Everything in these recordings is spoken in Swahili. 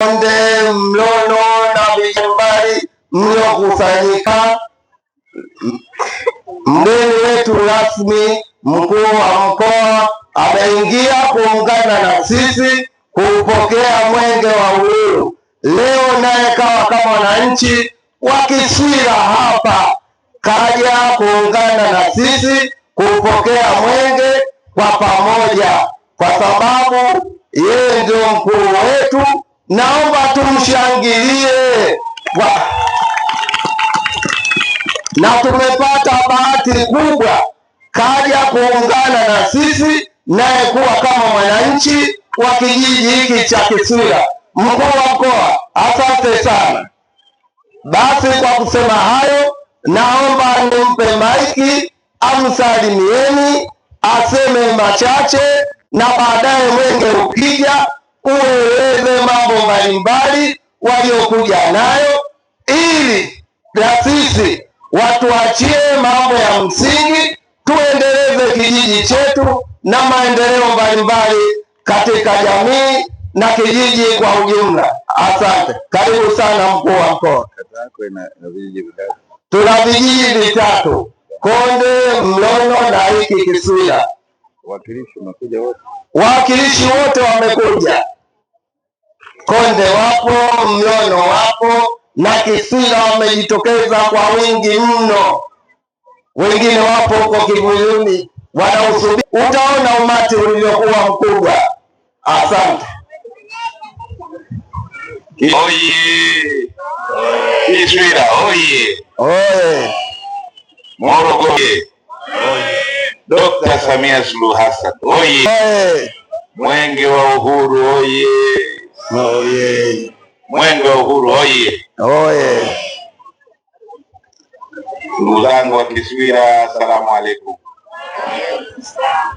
Konde, Mlono na mbalimbali mliokusanyika, mgeni wetu rasmi mkuu wa mkoa ameingia kuungana na sisi kuupokea mwenge wa uhuru. Leo naye kawa kama wananchi wa Kiswira hapa kaja kuungana na sisi kuupokea mwenge kwa pamoja, kwa sababu yeye ndio mkuu wetu. Naomba tumshangilie na tumepata bahati kubwa, kaja kuungana na sisi naye kuwa kama mwananchi wa kijiji hiki cha Kiswira. Mkuu wa mkoa, asante sana. Basi kwa kusema hayo, naomba nimpe maiki amsalimieni, aseme machache, na baadaye mwenge ukija ueleze mambo mbalimbali waliokuja nayo, ili na sisi watuachie mambo ya msingi, tuendeleze kijiji chetu na maendeleo mbalimbali katika jamii na kijiji kwa ujumla. Asante, karibu sana mkuu wa mkoa. Tuna vijiji vitatu: Konde, Mlono na hiki Kiswira. Wawakilishi wote wamekuja. Konde wapo, Mlono wapo na Kiswira wamejitokeza kwa wingi mno. Wengine wapo huko kivulini wanausubiri. Utaona umati ulivyokuwa mkubwa. Asante. Oye! Kiswira oye! Oye! Morogoro oye! Dr. Samia Suluhu Hassan oye! Oye! Mwenge wa Uhuru oye! Oye! Mwenge wa Uhuru oye! Oye! Ndugu zangu wa Kiswira, asalamu alaykum.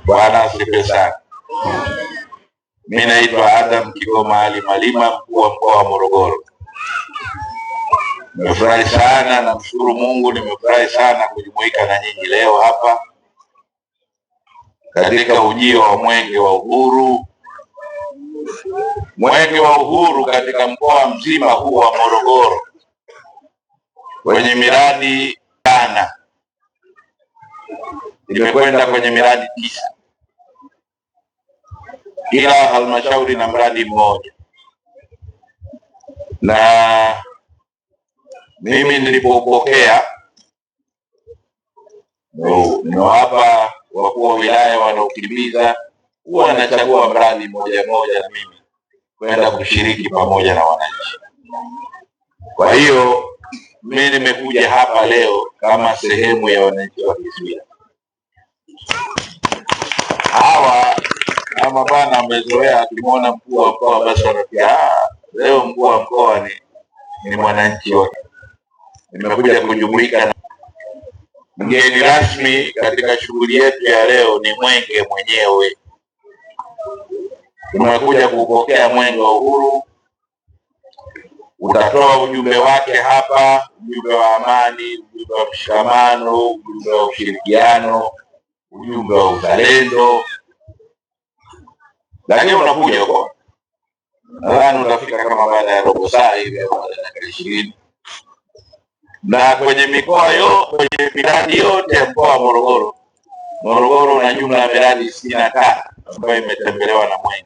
Bwana asifiwe sana. Mimi naitwa Adam Kigoma Ali Malima, mkuu wa mkoa wa Morogoro. Nimefurahi sana, namshukuru Mungu, nimefurahi sana kujumuika na nyinyi leo hapa katika ujio wa mwenge wa uhuru. Mwenge wa uhuru katika mkoa mzima huu wa Morogoro kwenye miradi sana, imekwenda kwenye miradi 9, kila halmashauri na mradi mmoja. Na mimi nilipopokea, nimewapa wakuu wa wilaya wanaokimbiza, huwa wanachagua mradi mmoja mmoja na mimi kwenda kushiriki pamoja na wananchi. Kwa hiyo mimi nimekuja hapa leo kama sehemu ya wananchi wa Kiswira. Hawa kama bana amezoea akimwona mkuu wa mkoa basi anafikia leo mkuu wa mkoa ni mwananchi wote. Nimekuja kujumuika na mgeni rasmi katika shughuli yetu ya leo, ni mwenge mwenyewe. Tumekuja kupokea mwenge wa uhuru. Utatoa ujumbe wake hapa, ujumbe wa amani, ujumbe wa mshikamano, ujumbe wa ushirikiano, ujumbe wa uzalendo. Lakini unakuja huko, nadhani utafika kama baada ya robo saa hivi au dakika 20. Na kwenye mikoa kwenye miradi yote ya mkoa wa Morogoro, Morogoro una jumla ya miradi 65 ambayo imetembelewa na mwenge.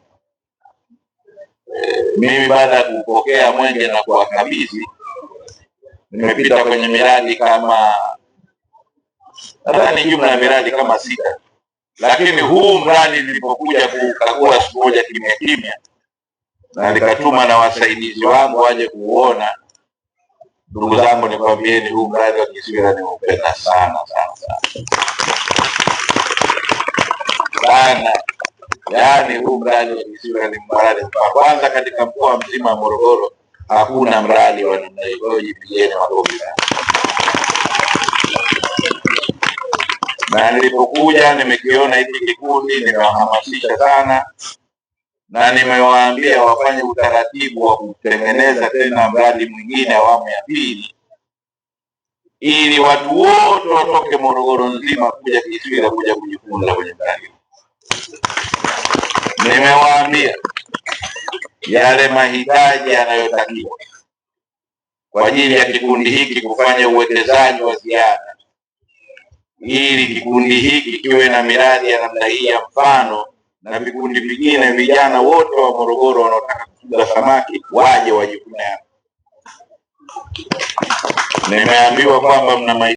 Mimi baada ya kupokea mwenge na kuwakabidhi, nimepita kwenye miradi kama, nadhani jumla ya miradi kama 6. Lakini huu mradi nilipokuja kukagua siku moja kimya kimya, na nikatuma na wasaidizi wangu waje kuuona, ndugu zangu, nikwambieni huu mradi wa Kiswira nimeupenda sana sana sana. Yaani huu mradi wa Kiswira ni mradi wa kwanza katika mkoa mzima wa Morogoro, hakuna mradi wa namna hiyo. Jipigieni makofi sana. Na nilipokuja nimekiona hiki kikundi, nimewahamasisha sana na nimewaambia wafanye utaratibu wa kutengeneza tena mradi mwingine awamu ya 2, ili watu wote watoke Morogoro nzima kuja Kiswira kuja kujifunza kwenye mradi. Nimewaambia yale mahitaji yanayotakiwa kwa ajili ya kikundi hiki kufanya uwekezaji wa ziada, ili kikundi hiki kiwe na miradi ya namna hii ya mfano, na vikundi vingine, vijana wote wa Morogoro wanaotaka kufuga samaki waje wajivunie. Nimeambiwa kwamba mna